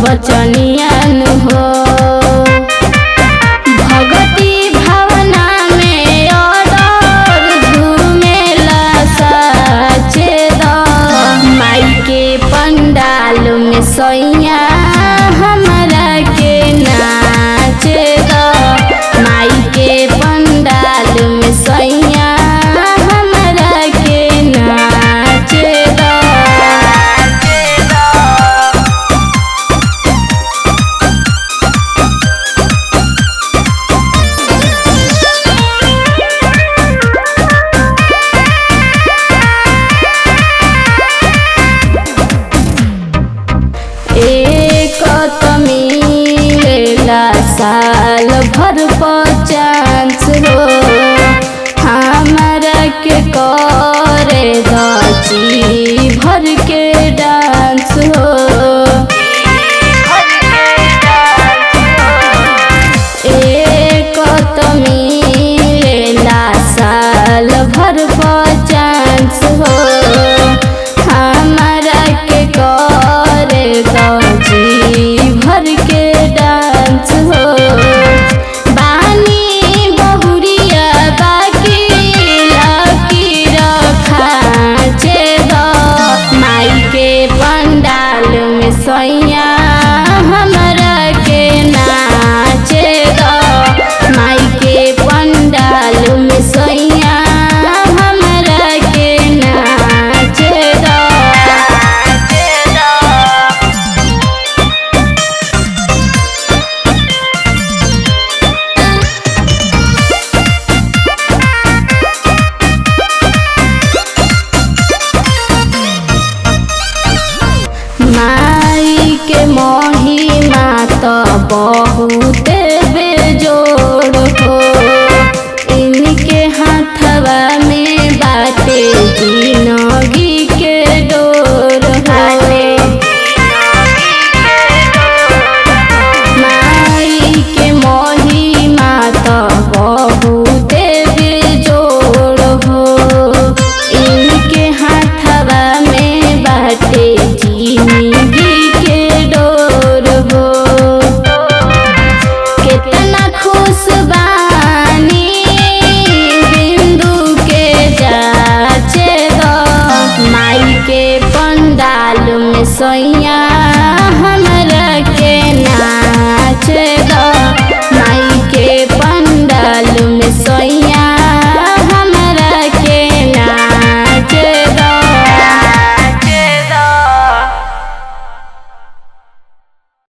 बचनिया हो। भगती भावना में और झूमेला साचे द माई के पंडाल में सैया हमरा के नाचे द माई के पंडाल में सैया हमरा के नाचे द। एक मिलेला साल भर चांस हो हमरा के करे जी भर के डांस हो। एक मिलेला साल भर चांस हो हमरा के करे जी भर के डांस हो। बानी बहुरिया बाकी लकीर खाचे द माई के पंडाल में सैया हमरा के नाचे द माई के पंडाल में सैया हमरा के नाचे द। माई के महिमा तो बहुत बेजोड़ हो